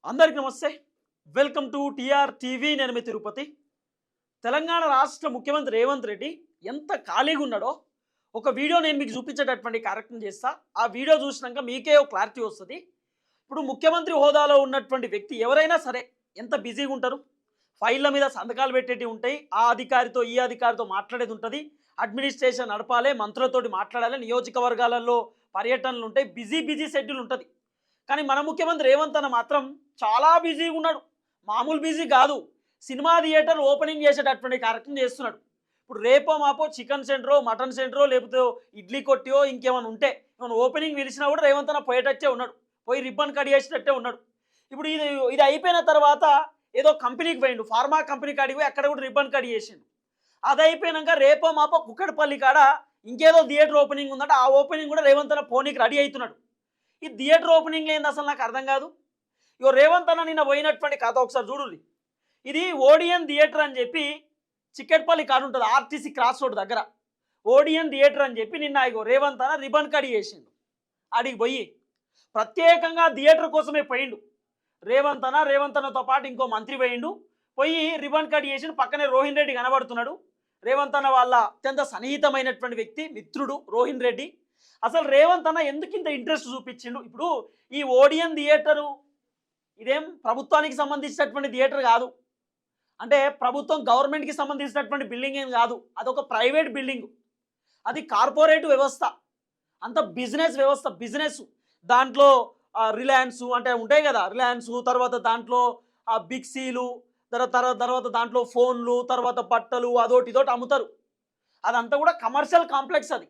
అందరికీ నమస్తే. Welcome to TR TV. నేను మీ తిరుపతి. తెలంగాణ రాష్ట్ర ముఖ్యమంత్రి రేవంత్ రెడ్డి ఎంత ఖాళీగా ఉన్నాడో ఒక వీడియో నేను మీకు చూపించేటటువంటి కార్యక్రమం చేస్తా. ఆ వీడియో చూసినాక మీకే ఒక క్లారిటీ వస్తుంది. ఇప్పుడు ముఖ్యమంత్రి హోదాలో ఉన్నటువంటి వ్యక్తి ఎవరైనా సరే ఎంత బిజీగా ఉంటారు. ఫైళ్ళ మీద సంతకాలు పెట్టేటివి ఉంటాయి. ఆ అధికారితో ఈ అధికారితో మాట్లాడేది ఉంటుంది. అడ్మినిస్ట్రేషన్ నడపాలి, మంత్రులతోటి మాట్లాడాలి, నియోజకవర్గాలలో పర్యటనలు ఉంటాయి. బిజీ బిజీ షెడ్యూల్ ఉంటుంది. కానీ మన ముఖ్యమంత్రి రేవంత్ అన్న మాత్రం చాలా బిజీగా ఉన్నాడు. మామూలు బిజీ కాదు. సినిమా థియేటర్ ఓపెనింగ్ చేసేటటువంటి కార్యక్రమం చేస్తున్నాడు. ఇప్పుడు రేపో మాపో చికెన్ సెంటరో మటన్ సెంటరో లేకపోతే ఇడ్లీ కొట్టియో ఇంకేమైనా ఉంటే ఏమైనా ఓపెనింగ్ పిలిచినా కూడా రేవంత్ అన్న పోయేటట్టే ఉన్నాడు. పోయి రిబ్బన్ కట్ చేసేటట్టే ఉన్నాడు. ఇప్పుడు ఇది ఇది అయిపోయిన తర్వాత ఏదో కంపెనీకి పోయిండు, ఫార్మా కంపెనీ కాడికి పోయి అక్కడ కూడా రిబ్బన్ కట్ చేసిండు. అది అయిపోయినాక రేపో మాపో కుక్కడపల్లి కాడ ఇంకేదో థియేటర్ ఓపెనింగ్ ఉందంటే ఆ ఓపెనింగ్ కూడా రేవంత్ అన్న పోనీకి రెడీ అవుతున్నాడు. ఈ థియేటర్ ఓపెనింగ్ ఏంది అసలు నాకు అర్థం కాదు. ఇగో రేవంత్ అన్న నిన్న పోయినటువంటి కథ ఒకసారి చూడుర్రి. ఇది ఓడియన్ థియేటర్ అని చెప్పి చిక్కట్పల్లి కాడ ఉంటుంది, ఆర్టీసీ క్రాస్ రోడ్ దగ్గర. ఓడియన్ థియేటర్ అని చెప్పి నిన్న ఇగో రేవంత్ అన్న రిబన్ కట్ చేసిండు. ఆడికి పోయి ప్రత్యేకంగా థియేటర్ కోసమే పోయిండు. రేవంత్ అన్నతో పాటు ఇంకో మంత్రి పోయిండు. పోయి రిబన్ కట్ చేసిండు. పక్కనే రోహిన్ రెడ్డి కనబడుతున్నాడు. రేవంత్ అన్న వాళ్ళ అత్యంత సన్నిహితమైనటువంటి వ్యక్తి, మిత్రుడు రోహిన్ రెడ్డి. అసలు రేవంత్ అన్న ఎందుకు ఇంత ఇంట్రెస్ట్ చూపించిండు? ఇప్పుడు ఈ ఓడియన్ థియేటరు ఇదేం ప్రభుత్వానికి సంబంధించినటువంటి థియేటర్ కాదు, అంటే ప్రభుత్వం గవర్నమెంట్కి సంబంధించినటువంటి బిల్డింగ్ ఏం కాదు. అదొక ప్రైవేట్ బిల్డింగ్, అది కార్పొరేట్ వ్యవస్థ, అంత బిజినెస్ వ్యవస్థ. బిజినెస్ దాంట్లో రిలయన్స్ అంటే ఉంటాయి కదా, రిలయన్స్, తర్వాత దాంట్లో బిగ్సీలు, తర్వాత దాంట్లో ఫోన్లు, తర్వాత బట్టలు, అదోటి ఇదోటి అమ్ముతారు. అదంతా కూడా కమర్షియల్ కాంప్లెక్స్. అది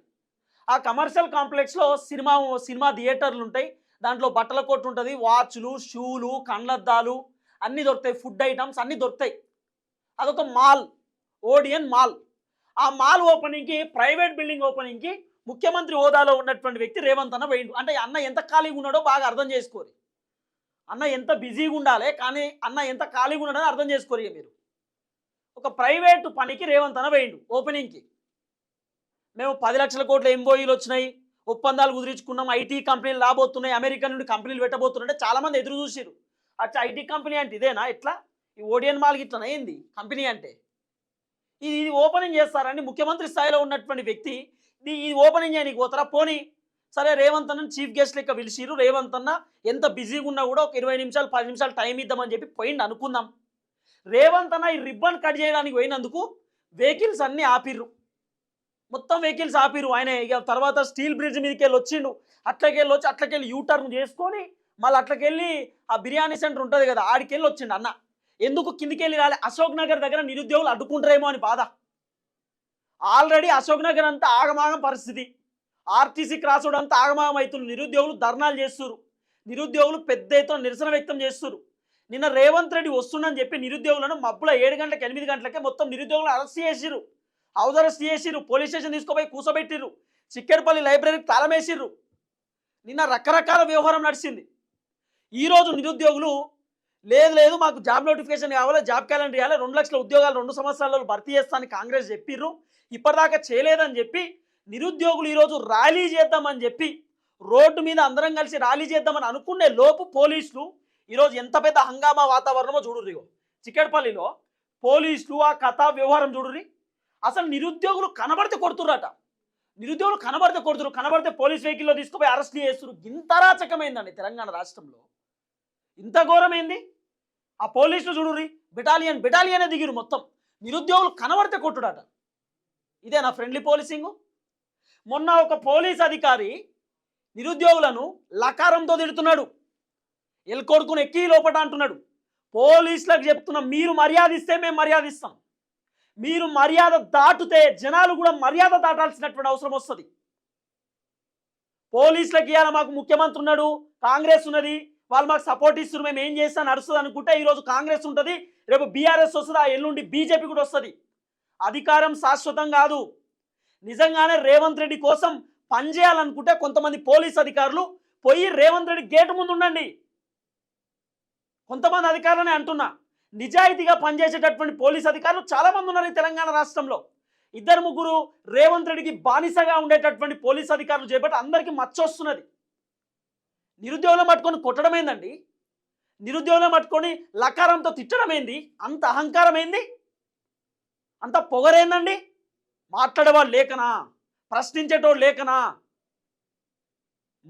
ఆ కమర్షియల్ కాంప్లెక్స్లో సినిమా థియేటర్లు ఉంటాయి. దాంట్లో బట్టల కొట్టు ఉంటుంది, వాచ్లు, షూలు, కళ్ళద్దాలు అన్నీ దొరుకుతాయి, ఫుడ్ ఐటమ్స్ అన్నీ దొరుకుతాయి. అదొక మాల్, ఓడియన్ మాల్. ఆ మాల్ ఓపెనింగ్కి, ప్రైవేట్ బిల్డింగ్ ఓపెనింగ్కి ముఖ్యమంత్రి హోదాలో ఉన్నటువంటి వ్యక్తి రేవంత్ అన్న పోయిండు. అంటే అన్న ఎంత ఖాళీగా ఉన్నాడో బాగా అర్థం చేసుకోరు. అన్న ఎంత బిజీగా ఉండాలి, కానీ అన్న ఎంత ఖాళీగా ఉన్నాడో అర్థం చేసుకోరు. మీరు ఒక ప్రైవేటు పనికి రేవంత్ అన్న పోయిండు ఓపెనింగ్కి. మేము 10 లక్షల కోట్ల ఎంఓఈలు వచ్చినాయి, ఒప్పందాలు కుదిరించుకున్నాం, ఐటీ కంపెనీలు రాబోతున్నాయి, అమెరికా నుండి కంపెనీలు పెట్టబోతున్నాయంటే చాలామంది ఎదురు చూసారు. అచ్చా ఐటీ కంపెనీ అంటే ఇదేనా? ఎట్లా ఈ ఓడియన్ మాల్కి ఇట్లా ఏంది కంపెనీ అంటే? ఇది ఓపెనింగ్ చేస్తారని ముఖ్యమంత్రి స్థాయిలో ఉన్నటువంటి వ్యక్తి ఇది ఓపెనింగ్ చేయడానికి పోతారా? పోనీ సరే, రేవంత్ అన్న చీఫ్ గెస్ట్ లెక్క పిలిచిరు. రేవంత్ అన్న ఎంత బిజీగా ఉన్నా కూడా ఒక 20 నిమిషాలు 10 నిమిషాలు టైం ఇద్దామని చెప్పి పోయిండు అనుకుందాం. రేవంత్ అన్న ఈ రిబ్బన్ కట్ చేయడానికి పోయినందుకు వెహికల్స్ అన్నీ ఆపిర్రు, మొత్తం వెహికల్స్ ఆపిరు. ఆయన ఇక తర్వాత స్టీల్ బ్రిడ్జ్ మీదకి వెళ్ళి వచ్చిండు. అట్లకెళ్ళి యూటర్న్ చేసుకొని మళ్ళీ అట్లకెళ్ళి ఆ బిర్యానీ సెంటర్ ఉంటుంది కదా, ఆడికి వెళ్ళి వచ్చిండు అన్న. ఎందుకు కిందికి వెళ్ళి రాలే? అశోక్ నగర్ దగ్గర నిరుద్యోగులు అడ్డుకుంటారేమో అని బాధ. ఆల్రెడీ అశోక్ నగర్ అంతా ఆగమాగం పరిస్థితి, ఆర్టీసీ క్రాస్ రోడ్ అంతా ఆగమాగం అవుతుంది. నిరుద్యోగులు ధర్నాలు చేస్తున్నారు, నిరుద్యోగులు పెద్ద ఎత్తున నిరసన వ్యక్తం చేస్తున్నారు. నిన్న రేవంత్ రెడ్డి వస్తుండని చెప్పి నిరుద్యోగులను మబ్బుల 7 గంటలకు 8 గంటలకే మొత్తం నిరుద్యోగులు అరెస్ట్ చేసిర్రు, హౌస్ అరెస్ట్ చేసిర్రు, పోలీస్ స్టేషన్ తీసుకుపోయి కూర్చోబెట్టిర్రు, చిక్కెరపల్లి లైబ్రరీకి తాళం వేసిర్రు. నిన్న రకరకాల వ్యవహారం నడిచింది. ఈరోజు నిరుద్యోగులు లేదు మాకు జాబ్ నోటిఫికేషన్ కావాలి, జాబ్ క్యాలెండర్ ఇవ్వాలి, 2 లక్షల ఉద్యోగాలు 2 సంవత్సరాలలో భర్తీ చేస్తానని కాంగ్రెస్ చెప్పిర్రు. ఇప్పటిదాకా చేయలేదని చెప్పి నిరుద్యోగులు ఈరోజు ర్యాలీ చేద్దామని చెప్పి రోడ్డు మీద అందరం కలిసి ర్యాలీ చేద్దామని అనుకునే లోపు పోలీసులు ఈరోజు ఎంత పెద్ద హంగామా వాతావరణమో చూడుర్రి. చిక్కడపల్లిలో పోలీసులు ఆ కథ వ్యవహారం చూడుర్రి. అసలు నిరుద్యోగులు కనబడితే కొడుతుర్రట, నిరుద్యోగులు కనబడితే పోలీస్ వెహికల్లో తీసుకుపోయి అరెస్ట్ చేస్తున్నారు. ఇంత అరాచకమైందండి తెలంగాణ రాష్ట్రంలో, ఇంత ఘోరమైంది. ఆ పోలీసులు చూడుర్రి, బెటాలియనే దిగిరు. మొత్తం నిరుద్యోగులు కనబడితే కొట్టుడట. ఇదే నా ఫ్రెండ్లీ పోలీసింగు. మొన్న ఒక పోలీస్ అధికారి నిరుద్యోగులను లకారంతో తిడుతున్నాడు, ఎల్కొడుకుని ఎక్కి లోపట అంటున్నాడు. పోలీసులకు చెప్తున్నాం, మీరు మర్యాద ఇస్తే మేము మర్యాద ఇస్తాం, మీరు మర్యాద దాటితే జనాలు కూడా మర్యాద దాటాల్సినటువంటి అవసరం వస్తుంది. పోలీసులకు ఇవ్వాలి, మాకు ముఖ్యమంత్రి ఉన్నాడు, కాంగ్రెస్ ఉన్నది, వాళ్ళు మాకు సపోర్ట్ ఇస్తున్నారు, మేము ఏం చేస్తా నడుస్తుంది అనుకుంటే ఈరోజు కాంగ్రెస్ ఉంటుంది, రేపు బీఆర్ఎస్ వస్తుంది, ఆ ఎల్లుండి బీజేపీ కూడా వస్తుంది. అధికారం శాశ్వతం కాదు. నిజంగానే రేవంత్ రెడ్డి కోసం పనిచేయాలనుకుంటే కొంతమంది పోలీస్ అధికారులు పోయి రేవంత్ రెడ్డి గేటు ముందు ఉండండి. కొంతమంది అధికారులనే అంటున్నా, నిజాయితీగా పనిచేసేటటువంటి పోలీస్ అధికారులు చాలామంది ఉన్నారు ఈ తెలంగాణ రాష్ట్రంలో. 2-3 రేవంత్ రెడ్డికి బానిసగా ఉండేటటువంటి పోలీస్ అధికారులు చేపట్టి అందరికీ మచ్చొస్తున్నది. నిరుద్యోగులను పట్టుకొని కొట్టడమేందండి? నిరుద్యోగులను పట్టుకొని లకారంతో తిట్టడం ఏంది? అంత అహంకారం ఏంది? అంత పొగరేందండి? మాట్లాడేవాళ్ళు లేకనా? ప్రశ్నించేటోళ్ళు లేకనా?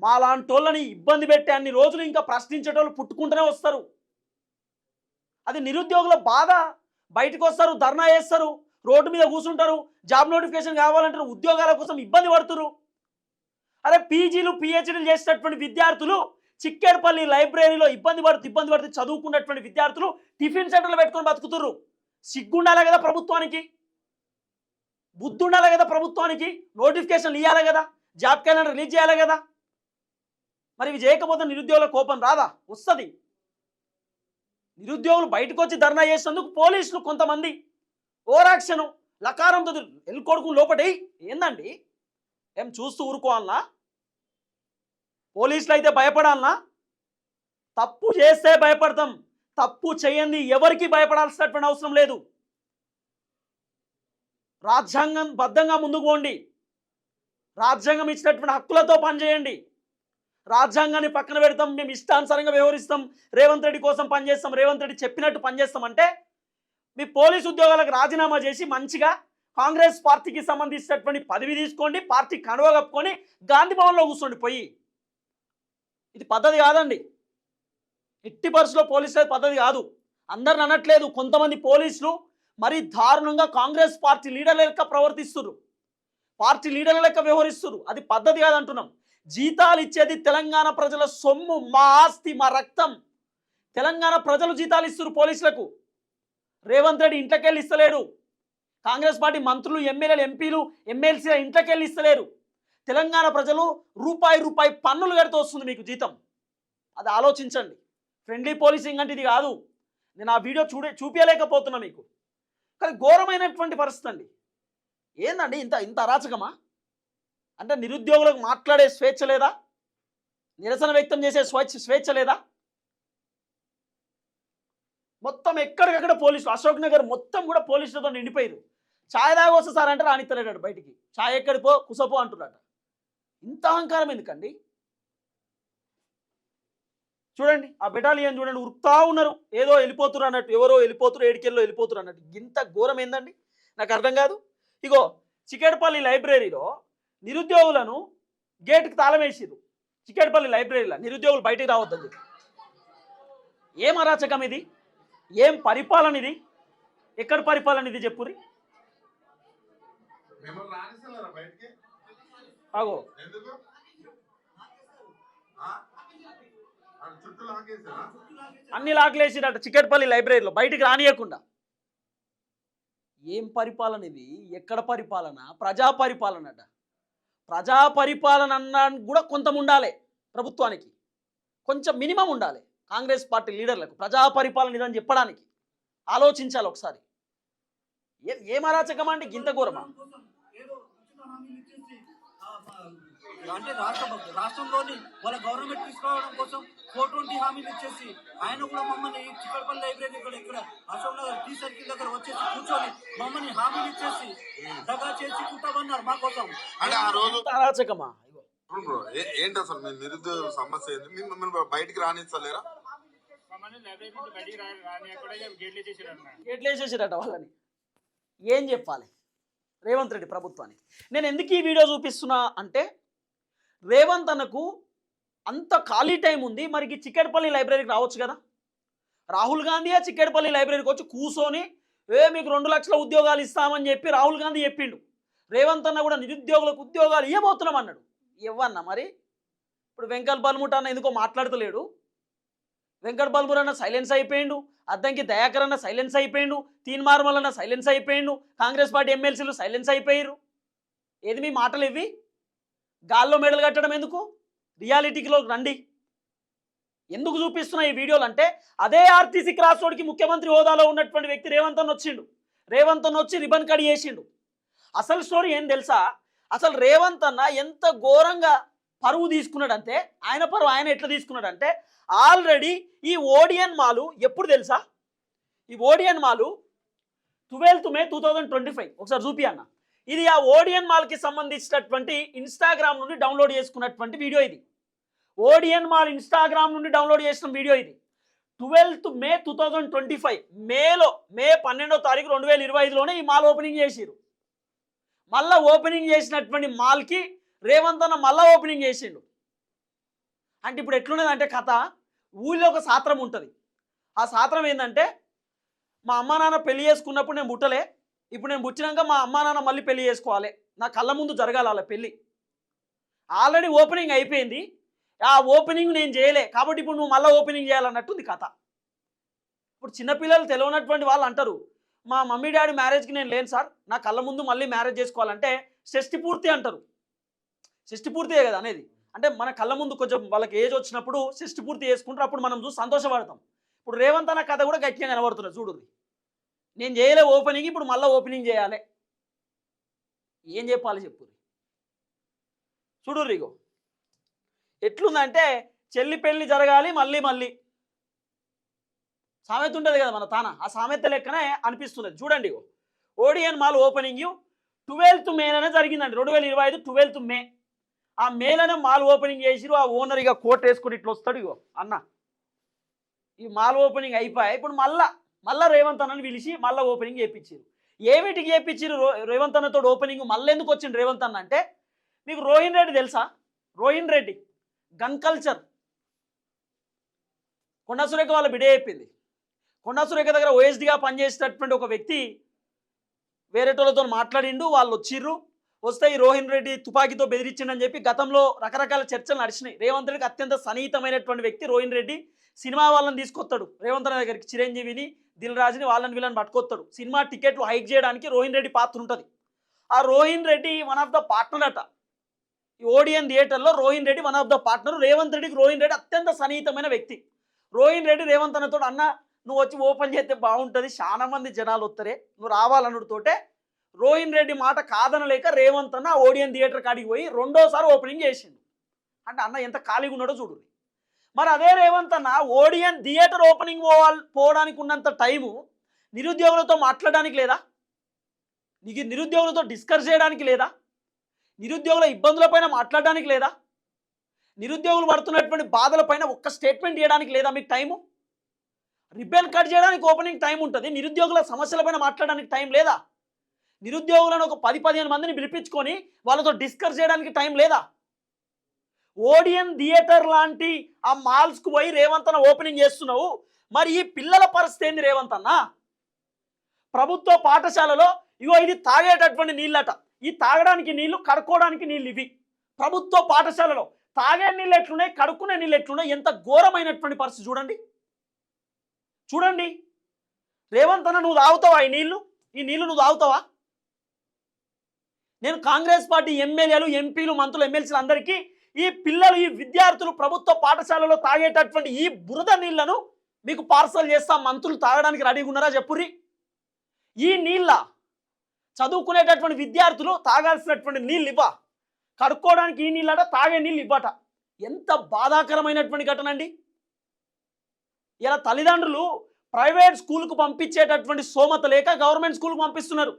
మాలాంటోళ్ళని ఇబ్బంది పెట్టే అన్ని రోజులు ఇంకా ప్రశ్నించేటోళ్ళు పుట్టుకుంటూనే వస్తారు. అది నిరుద్యోగుల బాధ. బయటకు వస్తారు, ధర్నా చేస్తారు, రోడ్డు మీద కూర్చుంటారు, జాబ్ నోటిఫికేషన్ కావాలంటారు, ఉద్యోగాల కోసం ఇబ్బంది పడుతురు. అరే పీజీలు పిహెచ్డీలు చేసేటటువంటి విద్యార్థులు చిక్కేడపల్లి లైబ్రరీలో ఇబ్బంది పడుతూ చదువుకున్నటువంటి విద్యార్థులు టిఫిన్ సెంటర్లు పెట్టుకొని బతుకుతుర్రు. సిగ్గుండాలి కదా ప్రభుత్వానికి, బుద్ధి ఉండాలి కదా ప్రభుత్వానికి, నోటిఫికేషన్లు ఇవ్వాలి కదా, జాబ్ క్యాలెండర్ రిలీజ్ చేయాలి కదా. మరి ఇవి చేయకపోతే నిరుద్యోగుల కోపం రాదా? వస్తుంది. నిరుద్యోగులు బయటకు వచ్చి ధర్నా చేసినందుకు పోలీసులు కొంతమంది ఓరాక్షను లకారంతో ఎల్కొడుకుని లోపడి ఏందండి? ఏం చూస్తూ ఊరుకోవాలనా? పోలీసులు అయితే భయపడాలనా? తప్పు చేస్తే భయపడతాం, తప్పు చేయండి ఎవరికి భయపడాల్సినటువంటి అవసరం లేదు. రాజ్యాంగం బద్ధంగా ముందుకు పోండి, రాజ్యాంగం ఇచ్చినటువంటి హక్కులతో పనిచేయండి. రాజ్యాంగాన్ని పక్కన పెడతాం, మేము ఇష్టానుసారంగా వ్యవహరిస్తాం, రేవంత్ రెడ్డి కోసం పనిచేస్తాం, రేవంత్ రెడ్డి చెప్పినట్టు పనిచేస్తామంటే మీ పోలీసు ఉద్యోగాలకు రాజీనామా చేసి మంచిగా కాంగ్రెస్ పార్టీకి సంబంధించినటువంటి పదవి తీసుకోండి, పార్టీ కండువా కప్పుకొని గాంధీ భవన్లో కూర్చోండి పోయి. ఇది పద్ధతి కాదండి. ఎట్టి పరిస్థితుల్లో పోలీసుల పద్ధతి కాదు. అందరిని అనట్లేదు, కొంతమంది పోలీసులు మరీ దారుణంగా కాంగ్రెస్ పార్టీ లీడర్ల లెక్క ప్రవర్తిస్తున్నారు, పార్టీ లీడర్ల లెక్క వ్యవహరిస్తున్నారు. అది పద్ధతి కాదంటున్నాం. జీతాలు ఇచ్చేది తెలంగాణ ప్రజల సొమ్ము, మా ఆస్తి, మా రక్తం. తెలంగాణ ప్రజలు జీతాలు ఇస్తున్నారు పోలీసులకు. రేవంత్ రెడ్డి ఇంట్లోకెళ్ళి ఇస్తలేడు, కాంగ్రెస్ పార్టీ మంత్రులు, ఎమ్మెల్యేలు, ఎంపీలు, ఎమ్మెల్సీల ఇంట్లోకెళ్ళి ఇస్తలేరు. తెలంగాణ ప్రజలు రూపాయి పన్నులు కడుతూ వస్తుంది మీకు జీతం. అది ఆలోచించండి. ఫ్రెండ్లీ పోలీసింగ్ అంటే ఇది కాదు. నేను ఆ వీడియో చూపించలేకపోతున్నా మీకు, కానీ ఘోరమైనటువంటి పరిస్థితి అండి. ఏందండి ఇంత అరాచకమా? అంటే నిరుద్యోగులకు మాట్లాడే స్వేచ్ఛ లేదా? నిరసన వ్యక్తం చేసే స్వేచ్ఛ లేదా? మొత్తం ఎక్కడికక్కడ పోలీసులు, అశోక్ నగర్ మొత్తం కూడా పోలీసులతో నిండిపోయారు. ఛాయ్ తాగొస్తా సార్ అంటే రానిత్తలేడు బయటికి. ఛాయ్ ఎక్కడి పో, కుసపో అంటున్నాడు. ఇంత అహంకారం ఎందుకండి? చూడండి ఆ బెటాలియన్ చూడండి, ఉరుకుతా ఉన్నారు, ఏదో వెళ్ళిపోతున్నారు అన్నట్టు, ఎవరో వెళ్ళిపోతున్నారు, ఏడికెళ్ళో వెళ్ళిపోతున్నారు అన్నట్టు. ఇంత ఘోరం ఏందండి? నాకు అర్థం కాదు. ఇగో చికేడపల్లి లైబ్రరీలో నిరుద్యోగులను గేటుకి తాళం వేసిరు. చికేడపల్లి లైబ్రరీలో నిరుద్యోగులు బయటికి రావద్దని. ఏం అరాచకం ఇది? ఏం పరిపాలన ఇది? ఎక్కడ పరిపాలన ఇది చెప్పురి. అగో అన్ని లాక్లేసిరట చికేడపల్లి లైబ్రరీలో, బయటికి రానియకుండా. ఏం పరిపాలన ఇది? ఎక్కడ పరిపాలన? ప్రజా పరిపాలన అట. ప్రజా పరిపాలన అన్నా కూడా కొంత ఉండాలి ప్రభుత్వానికి, కొంచెం మినిమం ఉండాలి కాంగ్రెస్ పార్టీ లీడర్లకు. ప్రజా పరిపాలన ఇదని చెప్పడానికి ఆలోచించాలి ఒకసారి. ఏం అరాచకం అంటే ఇంత ఘోరమా? అంటే రాష్ట్రంలోని వాళ్ళ గవర్నమెంట్ తీసుకోవడం కోసం 420 హామీలు ఇచ్చేసి ఆయన కూడా మమ్మల్ని చిక్కడపల్లి లైబ్రరీ ఇక్కడ అశోక్ నగర్ టీ సర్కిల్ దగ్గర వచ్చేసి కూర్చొని మమ్మల్ని హామీలు ఇచ్చేసి దగా చేసి కూర్చోమన్నారు మా కోసం. అంటే ఆ రోజు అరాచకమా? ఏంటి అసలు మీ నిరుద్యోగ సమస్య ఏంటి? మిమ్మల్ని బయటికి రానిస్తలేరా? గేట్లు వేసేసారట వాళ్ళని. ఏం చెప్పాలి రేవంత్ రెడ్డి ప్రభుత్వానికి? నేను ఎందుకు ఈ వీడియో చూపిస్తున్నా అంటే, రేవంత్ అన్నకు అంత ఖాళీ టైం ఉంది, మరికి చిక్కేడపల్లి లైబ్రరీకి రావచ్చు కదా. రాహుల్ గాంధీయే చిక్కేడపల్లి లైబ్రరీకి వచ్చి కూర్చొని మీకు 2 లక్షల ఉద్యోగాలు ఇస్తామని చెప్పి రాహుల్ గాంధీ చెప్పిండు. రేవంత్ అన్న కూడా నిరుద్యోగులకు ఉద్యోగాలు ఇవ్వబోతున్నాం అన్నాడు. ఇవ్వన్నా మరి? ఇప్పుడు వెంకట్ బల్ముట అన్న ఎందుకో మాట్లాడతలేడు. వెంకట్ బల్ముర్ అన్న సైలెన్స్ అయిపోయిండు, అద్దంకి దయాకర్ అన్న సైలెన్స్ అయిపోయిండు, తీన్మార్మల్ అన్న సైలెన్స్ అయిపోయిండు, కాంగ్రెస్ పార్టీ ఎమ్మెల్సీలు సైలెన్స్ అయిపోయారు. ఏది మీ మాటలు ఇవి? గాల్లో మెడలు కట్టడం ఎందుకు? రియాలిటీలో రండి. ఎందుకు చూపిస్తున్నా ఈ వీడియోలు అంటే, అదే ఆర్టీసీ క్రాస్ రోడ్కి ముఖ్యమంత్రి హోదాలో ఉన్నటువంటి వ్యక్తి రేవంత్ అన్న వచ్చిండు. రేవంత్ అన్న వచ్చి రిబన్ కట్ చేసిండు. అసలు స్టోరీ ఏం తెలుసా? అసలు రేవంత్ అన్న ఎంత ఘోరంగా పరువు తీసుకున్నాడంటే, ఆయన పరువు ఆయన ఎట్లా తీసుకున్నాడంటే, ఆల్రెడీ ఈ ఓడియన్ మాలు ఎప్పుడు తెలుసా? ఈ ఓడియన్ మాలు 12 మే 2025 ఒకసారి చూపి అన్న. ఇది ఆ ఓడియన్ మాల్కి సంబంధించినటువంటి ఇన్స్టాగ్రామ్ నుండి డౌన్లోడ్ చేసుకున్నటువంటి వీడియో ఇది. ఓడియన్ మాల్ ఇన్స్టాగ్రామ్ నుండి డౌన్లోడ్ చేసిన వీడియో ఇది. మే 2025 మే 12వ తారీఖు 2025లోనే ఈ మాల్ ఓపెనింగ్ చేసిరు. మళ్ళా ఓపెనింగ్ చేసినటువంటి మాల్కి రేవంత్ అన్న మళ్ళా ఓపెనింగ్ చేసిండు. అంటే ఇప్పుడు ఎట్లున్నదంటే కథ, ఊళ్ళో ఒక సాత్రం ఉంటుంది. ఆ సాత్రం ఏంటంటే, మా అమ్మా నాన్న పెళ్లి చేసుకున్నప్పుడు నేను పుట్టలే, ఇప్పుడు నేను పుట్టినాక మా అమ్మా నాన్న మళ్ళీ పెళ్లి చేసుకోవాలి, నా కళ్ళ ముందు జరగాలి వాళ్ళ పెళ్ళి. ఆల్రెడీ ఓపెనింగ్ అయిపోయింది, ఆ ఓపెనింగ్ నేను చేయలే కాబట్టి ఇప్పుడు నువ్వు మళ్ళీ ఓపెనింగ్ చేయాలన్నట్టుంది కథ. ఇప్పుడు చిన్నపిల్లలు తెలియనటువంటి వాళ్ళు అంటారు, మా మమ్మీ డాడీ మ్యారేజ్కి నేను లేను సార్, నా కళ్ళ ముందు మళ్ళీ మ్యారేజ్ చేసుకోవాలంటే షష్టి పూర్తి అంటారు. షష్టి పూర్తియే కదా అనేది. అంటే మన కళ్ళ ముందు కొంచెం వాళ్ళకి ఏజ్ వచ్చినప్పుడు షష్టి పూర్తి చేసుకుంటారు, అప్పుడు మనం చూసి సంతోషపడతాం. ఇప్పుడు రేవంత్ అన్న కథ కూడా గట్టిగా కనబడుతున్నది చూడుర్రి. నేను చేయలే ఓపెనింగ్, ఇప్పుడు మళ్ళీ ఓపెనింగ్ చేయాలి. ఏం చెప్పాలి చెప్పు చూడుర్రి. ఇగో ఎట్లుందంటే, చెల్లి పెళ్ళి జరగాలి మళ్ళీ మళ్ళీ సామెత ఉంటుంది కదా మన తాన, ఆ సామెత లెక్కనే అనిపిస్తుంది. చూడండి, ఇగో ఓడియన్ మాల్ ఓపెనింగ్ 12th మేలోనే జరిగిందండి. 2025 12th మే. ఆ మేలోనే మాల్ ఓపెనింగ్ చేసిరు. ఆ ఓనర్ ఇక కోట్ వేసుకుని ఇట్లా వస్తాడు. ఇగో అన్న, ఈ మాల్ ఓపెనింగ్ అయిపోయాయి, ఇప్పుడు మళ్ళా రేవంత్ అన్నని పిలిచి మళ్ళీ ఓపెనింగ్ చేయించారు. ఏమిటికి చేయించారు రేవంత్ అన్నతో ఓపెనింగ్? మళ్ళీ ఎందుకు వచ్చిండు రేవంత్ అన్న అంటే, మీకు రోహిన్ రెడ్డి తెలుసా? రోహిన్ రెడ్డి గన్ కల్చర్, కొండా సురేఖ వాళ్ళ బిడే చెప్పింది. కొండా సురేఖ దగ్గర ఓఎస్డీగా పనిచేసేటటువంటి ఒక వ్యక్తి వేరేటోళ్ళతో మాట్లాడిండు, వాళ్ళు వచ్చిర్రు. వస్తే ఈ రోహిన్ రెడ్డి తుపాకీతో బెదిరించిండని చెప్పి గతంలో రకరకాల చర్చలు నడిచినాయి. రేవంత్ రెడ్డికి అత్యంత సన్నిహితమైనటువంటి వ్యక్తి రోహిన్ రెడ్డి. సినిమా వాళ్ళని తీసుకొస్తాడు రేవంత్ రెడ్డి దగ్గరికి, చిరంజీవిని, దిల్ రాజుని, వీళ్ళని పట్టుకొస్తాడు. సినిమా టికెట్లు హైక్ చేయడానికి రోహిన్ రెడ్డి పాత్ర ఉంటుంది. ఆ Rohin Reddy one of the partner అట. ఈ ఓడియన్ థియేటర్లో Rohin Reddy one of the partner. Revanth రెడ్డికి రోహిన్ రెడ్డి అత్యంత సన్నిహితమైన వ్యక్తి. రోహిన్ రెడ్డి రేవంత్ అన్నతో, అన్న నువ్వు వచ్చి ఓపెన్ చేస్తే బాగుంటుంది, చాలా మంది జనాలు వస్తారే, నువ్వు రావాలనుడితోటే రోహిన్ రెడ్డి మాట కాదనలేక రేవంత్ అన్న ఓడియన్ థియేటర్ కాడికి పోయి రెండోసారి ఓపెనింగ్ చేసిండు. అంటే అన్న ఎంత ఖాళీగా ఉన్నాడో చూడు. మరి అదే రేవంత్ అన్న ఓడియన్ థియేటర్ ఓపెనింగ్ పోవడానికి ఉన్నంత టైము నిరుద్యోగులతో మాట్లాడడానికి లేదా? నీకు నిరుద్యోగులతో డిస్కస్ చేయడానికి లేదా? నిరుద్యోగుల ఇబ్బందులపైన మాట్లాడడానికి లేదా? నిరుద్యోగులు పడుతున్నటువంటి బాధలపైన ఒక్క స్టేట్మెంట్ చేయడానికి లేదా మీకు టైము? రిబ్బన్ కట్ చేయడానికి ఓపెనింగ్ టైం ఉంటుంది, నిరుద్యోగుల సమస్యలపైన మాట్లాడడానికి టైం లేదా? నిరుద్యోగులను ఒక 10-15 మందిని పిలిపించుకొని వాళ్ళతో డిస్కస్ చేయడానికి టైం లేదా? ఓడియన్ థియేటర్ లాంటి ఆ మాల్స్కు పోయి రేవంత్ అన్న ఓపెనింగ్ చేస్తున్నావు, మరి ఈ పిల్లల పరిస్థితి ఏంది రేవంత్ అన్న? ప్రభుత్వ పాఠశాలలో ఇగో ఇది తాగేటటువంటి నీళ్ళట, ఈ తాగడానికి నీళ్లు, కడుక్కోవడానికి నీళ్ళు ఇవి. ప్రభుత్వ పాఠశాలలో తాగే నీళ్ళు ఎట్లున్నాయి, కడుక్కునే నీళ్ళు ఎట్లున్నాయి, ఎంత ఘోరమైనటువంటి పరిస్థితి చూడండి. రేవంత్ అన్న నువ్వు తాగుతావా ఈ నీళ్లు నువ్వు తాగుతావా? నేను కాంగ్రెస్ పార్టీ ఎమ్మెల్యేలు, ఎంపీలు, మంత్రులు, ఎమ్మెల్సీలు అందరికీ ఈ పిల్లలు, ఈ విద్యార్థులు ప్రభుత్వ పాఠశాలలో తాగేటటువంటి ఈ బురద నీళ్లను మీకు పార్సల్ చేస్తా, మంత్రులు తాగడానికి రెడీగా ఉన్నారా చెప్పుర్రి? ఈ నీళ్ళ చదువుకునేటటువంటి విద్యార్థులు తాగాల్సినటువంటి నీళ్ళు ఇవ్వ, కడుక్కోవడానికి ఈ నీళ్ళట, తాగే నీళ్ళు ఇవ్వట. ఎంత బాధాకరమైనటువంటి ఘటన అండి. ఇలా తల్లిదండ్రులు ప్రైవేట్ స్కూల్కు పంపించేటటువంటి స్తోమత లేక గవర్నమెంట్ స్కూల్కి పంపిస్తున్నారు.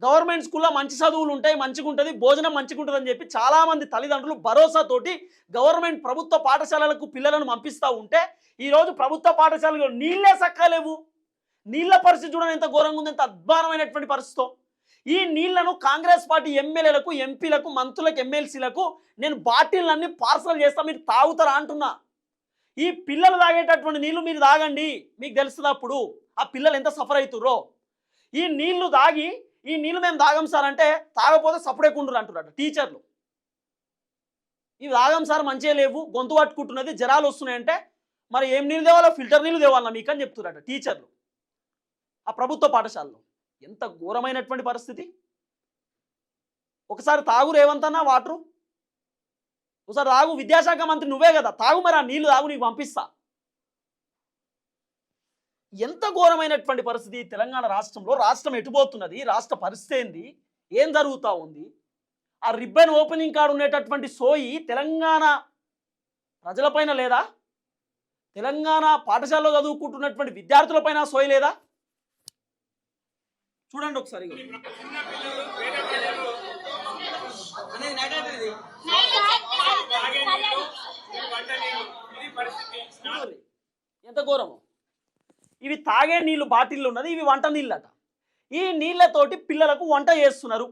గవర్నమెంట్ స్కూల్లో మంచి చదువులు ఉంటాయి, మంచిగా ఉంటుంది, భోజనం మంచిగా ఉంటుంది అని చెప్పి చాలామంది తల్లిదండ్రులు భరోసాతోటి గవర్నమెంట్ ప్రభుత్వ పాఠశాలలకు పిల్లలను పంపిస్తూ ఉంటే, ఈరోజు ప్రభుత్వ పాఠశాలలో నీళ్ళే సక్కలేవు. నీళ్ళ పరిస్థితి చూడండి ఎంత ఘోరంగా ఉంది, ఎంత అద్భుతమైనటువంటి పరిస్థితితో. ఈ నీళ్లను కాంగ్రెస్ పార్టీ ఎమ్మెల్యేలకు, ఎంపీలకు, మంత్రులకు, ఎమ్మెల్సీలకు నేను బాటిళ్ళన్నీ పార్సల్ చేస్తా, మీరు తాగుతారా అంటున్నా. ఈ పిల్లలు తాగేటటువంటి నీళ్లు మీరు తాగండి, మీకు తెలుస్తుంది అప్పుడు ఆ పిల్లలు ఎంత సఫర్ అవుతుర్రో. ఈ నీళ్లు తాగి, ఈ నీళ్ళు మేము తాగం సార్ అంటే, తాగపోతే సపరేకుండ్రు అంటున్నాడు టీచర్లు. ఇవి తాగం సార్ మంచిగా లేవు, గొంతు పట్టుకుంటున్నది, జ్వరాలు వస్తున్నాయంటే మరి ఏం నీళ్ళు తేవాలో, ఫిల్టర్ నీళ్ళు తేవాలన్నా మీకు అని చెప్తున్నాడు టీచర్లు ఆ ప్రభుత్వ పాఠశాలలో. ఎంత ఘోరమైనటువంటి పరిస్థితి. ఒకసారి తాగు రేవంత్ అన్న వాటరు, ఒకసారి తాగు, విద్యాశాఖ మంత్రి నువ్వే కదా, తాగు, మరి ఆ నీళ్లు తాగు, నీకు పంపిస్తా. ఎంత ఘోరమైనటువంటి పరిస్థితి తెలంగాణ రాష్ట్రంలో. రాష్ట్రం ఎటుపోతున్నది, రాష్ట్ర పరిస్థితి ఏంది, ఏం జరుగుతూ ఉంది? ఆ రిబ్బన్ ఓపెనింగ్ కార్డు ఉండేటటువంటి సోయి తెలంగాణ ప్రజలపైన లేదా? తెలంగాణ పాఠశాలలో చదువుకుంటున్నటువంటి విద్యార్థులపైన సోయి లేదా? చూడండి ఒకసారి. ఎంత ఘోరము. ఇవి తాగే నీళ్ళు బాటిల్లో ఉన్నది, ఇవి వంట నీళ్ళట. ఈ నీళ్ళతోటి పిల్లలకు వంట చేస్తున్నారు.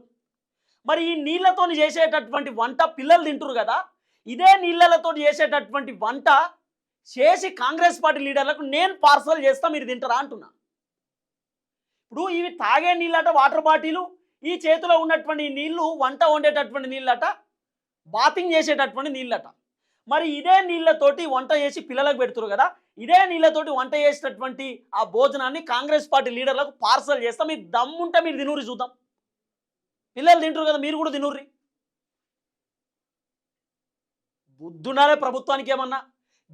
మరి ఈ నీళ్ళతో చేసేటటువంటి వంట పిల్లలు తింటురు కదా, ఇదే నీళ్ళతో చేసేటటువంటి వంట చేసి కాంగ్రెస్ పార్టీ లీడర్లకు నేను పార్సల్ చేస్తా, మీరు తింటారా అంటున్నా. ఇప్పుడు ఇవి తాగే నీళ్ళట వాటర్ బాటిలు, ఈ చేతిలో ఉన్నటువంటి నీళ్లు వంట వండేటటువంటి నీళ్ళట, బాతింగ్ చేసేటటువంటి నీళ్ళట. మరి ఇదే నీళ్ళతోటి వంట చేసి పిల్లలకు పెడుతురు కదా, ఇదే నీళ్ళతోటి వంట చేసేటటువంటి ఆ భోజనాన్ని కాంగ్రెస్ పార్టీ లీడర్లకు పార్సల్ చేస్తా, మీరు దమ్ముంటే మీరు తినూరి చూద్దాం. పిల్లలు తింటారు కదా, మీరు కూడా తినూర్రి. బుద్ధుండాలే ప్రభుత్వానికి. ఏమన్నా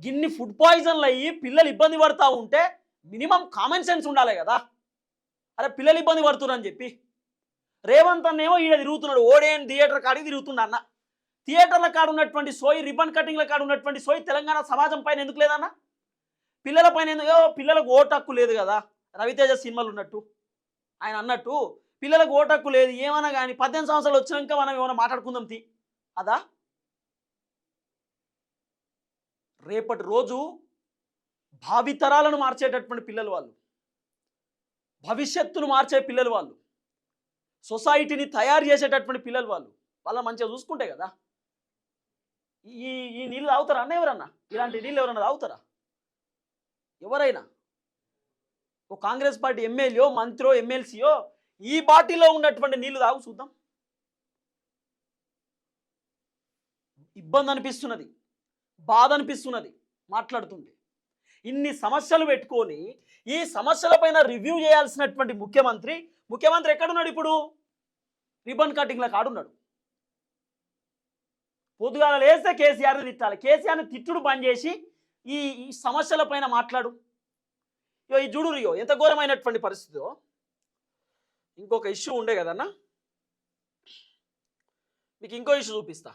గిన్ని ఫుడ్ పాయిజన్లు అయ్యి పిల్లలు ఇబ్బంది పడుతూ ఉంటే మినిమం కామన్ సెన్స్ ఉండాలి కదా. అరే పిల్లలు ఇబ్బంది పడుతున్నారు అని చెప్పి రేవంత్ అన్నేమో ఈడ తిరుగుతున్నాడు, ఓడేం థియేటర్ కాడికి తిరుగుతుండ అన్న. థియేటర్ల కాడ ఉన్నటువంటి సోయి, రిబన్ కటింగ్ల కాడ ఉన్నటువంటి సోయి తెలంగాణ సమాజం పైన ఎందుకు లేదన్న? పిల్లల పైన ఎందుకు? పిల్లలకు ఓటు హక్కు లేదు కదా, రవితేజ సినిమాలు ఉన్నట్టు ఆయన అన్నట్టు పిల్లలకు ఓటు హక్కు లేదు. ఏమన్నా కానీ 18 సంవత్సరాలు వచ్చినాక మనం ఏమైనా మాట్లాడుకుందాం తీ అదా. రేపటి రోజు భావితరాలను మార్చేటటువంటి పిల్లలు వాళ్ళు, భవిష్యత్తును మార్చే పిల్లలు వాళ్ళు, సొసైటీని తయారు చేసేటటువంటి పిల్లలు వాళ్ళు. వాళ్ళ మంచిగా చూసుకుంటే కదా. ఈ ఈ నీళ్ళు తాగుతారా అన్న ఎవరన్నా? ఇలాంటి నీళ్ళు ఎవరన్నా తాగుతారా? ఎవరైనా ఓ కాంగ్రెస్ పార్టీ ఎమ్మెల్యే, మంత్రో, ఎమ్మెల్సీయో ఈ బాటిల్లో ఉన్నటువంటి నీళ్లు తాగు చూద్దాం. ఇబ్బంది అనిపిస్తున్నది, బాధ అనిపిస్తున్నది మాట్లాడుతుంటే. ఇన్ని సమస్యలు పెట్టుకొని ఈ సమస్యలపైన రివ్యూ చేయాల్సినటువంటి ముఖ్యమంత్రి ఎక్కడున్నాడు ఇప్పుడు? రిబన్ కటింగ్ల కాడున్నాడు. పొద్దుగాల లేస్తే కేసీఆర్ని తిట్టాలి, కేసీఆర్ని తిట్టుడు బంద్ చేసి ఈ సమస్యలపైన మాట్లాడు. ఈ జుడురియో ఎంత ఘోరమైనటువంటి పరిస్థితి. ఇంకొక ఇష్యూ ఉండే కదన్నా, మీకు ఇంకో ఇష్యూ చూపిస్తా.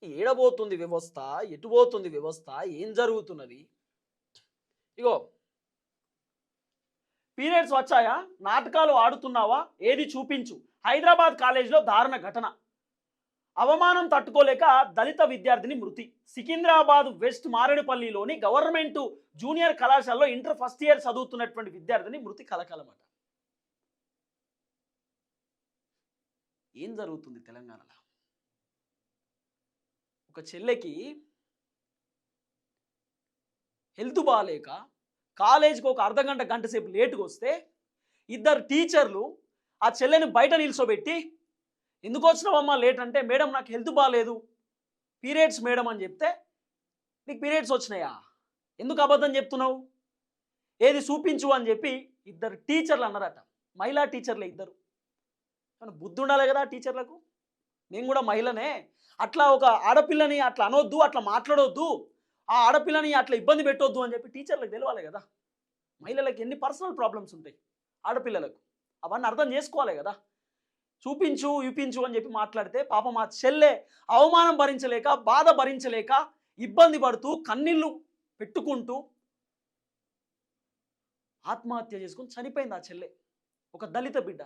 ఏడబోతుంది వ్యవస్థ, ఎటుపోతుంది వ్యవస్థ, ఏం జరుగుతున్నది? ఇగో పీరియడ్స్ వచ్చాయా, నాటకాలు ఆడుతున్నావా, ఏది చూపించు. హైదరాబాద్ కాలేజీలో దారుణ ఘటన, అవమానం తట్టుకోలేక దళిత విద్యార్థిని మృతి. సికింద్రాబాద్ వెస్ట్ మారేడుపల్లిలోని గవర్నమెంట్ జూనియర్ కళాశాలలో ఇంటర్ ఫస్ట్ ఇయర్ చదువుతున్నటువంటి విద్యార్థిని మృతి కలకలమట. ఏం జరుగుతుంది తెలంగాణలో? ఒక చెల్లెకి హెల్త్ బాగాలేక కాలేజీకి ఒక అర్ధగంట గంట సేపు లేటుగా వస్తే ఇద్దరు టీచర్లు ఆ చెల్లెని బయట నిల్చోబెట్టి, ఎందుకు వచ్చినావమ్మా లేట్ అంటే, మేడం నాకు హెల్త్ బాగాలేదు, పీరియడ్స్ మేడం అని చెప్తే, నీకు పీరియడ్స్ వచ్చినాయా, ఎందుకు అబద్ధం చెప్తున్నావు, ఏది చూపించు అని చెప్పి ఇద్దరు టీచర్లు అన్నారట. మహిళా టీచర్లే ఇద్దరు. బుద్ధి ఉండాలి కదా టీచర్లకు. నేను కూడా మహిళనే, అట్లా ఒక ఆడపిల్లని అట్లా అనొద్దు, అట్లా మాట్లాడొద్దు, ఆ ఆడపిల్లని అట్లా ఇబ్బంది పెట్టొద్దు అని చెప్పి టీచర్లకు తెలవాలి కదా. మహిళలకు ఎన్ని పర్సనల్ ప్రాబ్లమ్స్ ఉంటాయి, ఆడపిల్లలకు అవన్నీ అర్థం చేసుకోవాలి కదా. చూపించు చూపించు అని చెప్పి మాట్లాడితే పాపం మా చెల్లె అవమానం భరించలేక, బాధ భరించలేక, ఇబ్బంది పడుతూ, కన్నీళ్ళు పెట్టుకుంటూ ఆత్మహత్య చేసుకుని చనిపోయింది ఆ చెల్లె. ఒక దళిత బిడ్డ.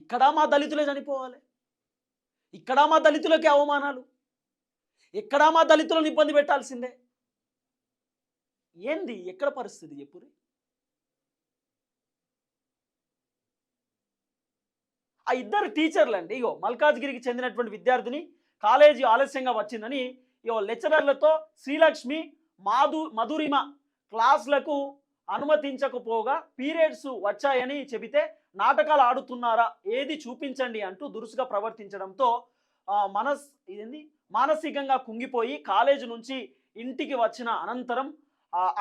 ఇక్కడ మా దళితులే చనిపోవాలి, ఇక్కడ మా దళితులకి అవమానాలు, ఎక్కడ మా దళితులను ఇబ్బంది పెట్టాల్సిందే. ఏంది ఎక్కడ పరిస్థితి చెప్పురి? ఆ ఇద్దరు టీచర్లు అండి, ఇగో మల్కాజ్గిరికి చెందినటువంటి విద్యార్థిని కాలేజీ ఆలస్యంగా వచ్చిందని ఇగో లెక్చరర్లతో శ్రీలక్ష్మి, మధురిమ క్లాసులకు అనుమతించకపోగా పీరియడ్స్ వచ్చాయని చెబితే నాటకాలు ఆడుతున్నారా, ఏది చూపించండి అంటూ దురుసుగా ప్రవర్తించడంతో మానసికంగా కుంగిపోయి కాలేజీ నుంచి ఇంటికి వచ్చిన అనంతరం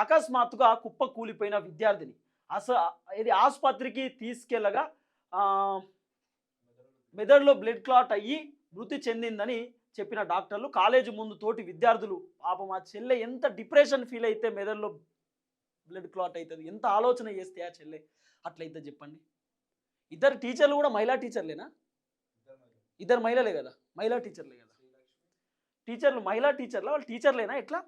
అకస్మాత్తుగా కుప్ప కూలిపోయిన విద్యార్థిని ఇది ఆసుపత్రికి తీసుకెళ్లగా మెదడులో బ్లడ్ క్లాట్ అయ్యి మృతి చెందిందని చెప్పిన డాక్టర్లు. కాలేజీ ముందు తోటి విద్యార్థులు పాపం ఆ చెల్లె ఎంత డిప్రెషన్ ఫీల్ అయితే మెదడులో బ్లడ్ క్లాట్ అవుతుంది, ఎంత ఆలోచన చేస్తే ఆ చెల్లె అట్లయితే చెప్పండి. ఇద్దరు టీచర్లు కూడా మహిళా టీచర్లేనా? ఇద్దరు మహిళలే కదా, మహిళా టీచర్లే కదా. టీచర్లు మహిళా టీచర్లా, వాళ్ళు టీచర్లేనా? ఎట్లా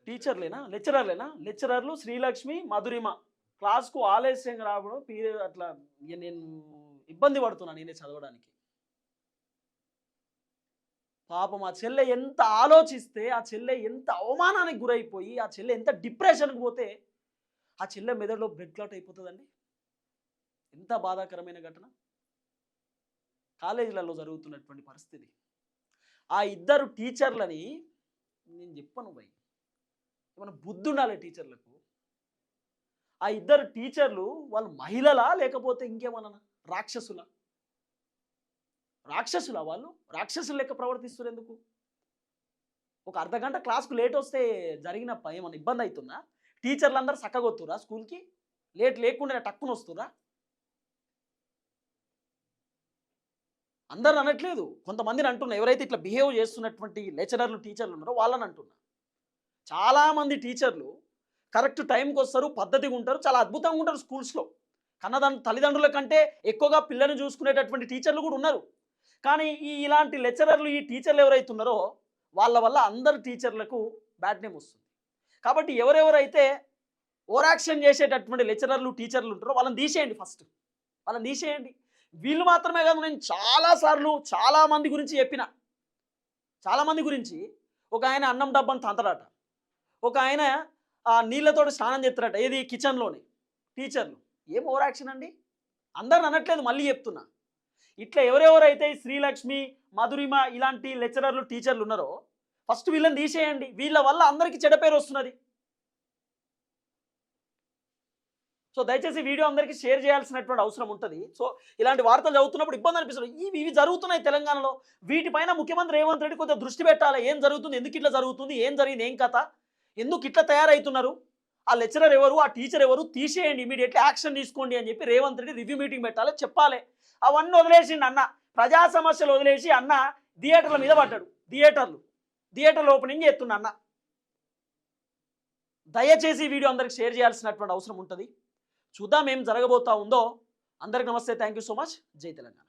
టీచర్లేనా, లెక్చరర్లేనా? లెక్చరర్లు శ్రీలక్ష్మి, మధురిమ క్లాస్కు ఆలస్యంగా రావడం, పీరియడ్ అట్లా. నేను ఇబ్బంది పడుతున్నాను నేనే చదవడానికి. పాపం ఆ చెల్లె ఎంత ఆలోచిస్తే, ఆ చెల్లె ఎంత అవమానానికి గురైపోయి, ఆ చెల్లె ఎంత డిప్రెషన్కి పోతే ఆ చెల్లె మెదడులో బ్లడ్ క్లాట్ అయిపోతుందండి. ఎంత బాధాకరమైన ఘటన. కాలేజీలలో జరుగుతున్నటువంటి పరిస్థితి. ఆ ఇద్దరు టీచర్లని నేను చెప్పను భయ్, ఏమైనా బుద్ధి ఉండాలి టీచర్లకు. ఆ ఇద్దరు టీచర్లు వాళ్ళు మహిళలా లేకపోతే ఇంకేమన్నా రాక్షసులా? రాక్షసులా వాళ్ళు? రాక్షసులు లెక్క ప్రవర్తిస్తారు ఎందుకు? ఒక అర్ధగంట క్లాస్కు లేట్ వస్తే జరిగిన ఏమన్నా ఇబ్బంది అవుతుందా? టీచర్లు అందరూ చక్కగొత్తురా స్కూల్కి? లేట్ లేకుండా టక్కున వస్తురా? అందరు అనట్లేదు, కొంతమందిని అంటున్నా. ఎవరైతే ఇట్లా బిహేవ్ చేస్తున్నటువంటి లెక్చరర్లు టీచర్లు ఉన్నారో వాళ్ళని అంటున్నా. చాలామంది టీచర్లు కరెక్ట్ టైంకి వస్తారు, పద్ధతిగా ఉంటారు, చాలా అద్భుతంగా ఉంటారు స్కూల్స్లో. తల్లిదండ్రుల కంటే ఎక్కువగా పిల్లల్ని చూసుకునేటటువంటి టీచర్లు కూడా ఉన్నారు. కానీ ఇలాంటి లెక్చరర్లు, ఈ టీచర్లు ఎవరైతే ఉన్నారో వాళ్ళ వల్ల అందరు టీచర్లకు బ్యాడ్ నేమ్ వస్తుంది. కాబట్టి ఎవరెవరైతే ఓవరాక్షన్ చేసేటటువంటి లెక్చరర్లు, టీచర్లు ఉంటారో వాళ్ళని తీసేయండి. ఫస్ట్ వాళ్ళని తీసేయండి. వీళ్ళు మాత్రమే కాదు, నేను చాలాసార్లు చాలామంది గురించి చెప్పిన. చాలామంది గురించి, ఒక ఆయన అన్నం డబ్బాను తంతడట, ఒక ఆయన నీళ్ళతో స్నానం చేస్తారట, ఏది కిచెన్లోనే. టీచర్లు ఏం ఓవరాక్షన్ అండి? అందరిని అనట్లేదు, మళ్ళీ చెప్తున్నా. ఇట్లా ఎవరెవరైతే శ్రీలక్ష్మి, మధురిమ ఇలాంటి లెక్చరర్లు, టీచర్లు ఉన్నారో ఫస్ట్ వీళ్ళని తీసేయండి. వీళ్ళ వల్ల అందరికీ చెడ్డ పేరు వస్తున్నది. సో దయచేసి వీడియో అందరికీ షేర్ చేయాల్సినటువంటి అవసరం ఉంటుంది. సో ఇలాంటి వార్తలు చదువుతున్నప్పుడు ఇబ్బంది అనిపిస్తుంది. ఇవి జరుగుతున్నాయి తెలంగాణలో. వీటిపైన ముఖ్యమంత్రి రేవంత్ రెడ్డి కొంచెం దృష్టి పెట్టాలి. ఏం జరుగుతుంది, ఎందుకు ఇట్లా జరుగుతుంది, ఏం జరిగింది, ఏం కథ, ఎందుకు ఇట్లా తయారవుతున్నారు, ఆ లెక్చరర్ ఎవరు, ఆ టీచర్ ఎవరు, తీసేయండి, ఇమీడియట్లీ యాక్షన్ తీసుకోండి అని చెప్పి రేవంత్ రెడ్డి రివ్యూ మీటింగ్ పెట్టాలి, చెప్పాలి. అవన్నీ వదిలేసిండి అన్న. ప్రజా సమస్యలు వదిలేసి అన్న థియేటర్ల మీద పడ్డాడు. థియేటర్లు ఓపెనింగ్ చేస్తున్నా అన్న. దయచేసి వీడియో అందరికి షేర్ చేయాల్సినటువంటి అవసరం ఉంటుంది. చూద్దాం ఏం జరగబోతా ఉందో. అందరికి నమస్తే, థ్యాంక్ యూ సో మచ్. జై తెలంగాణ.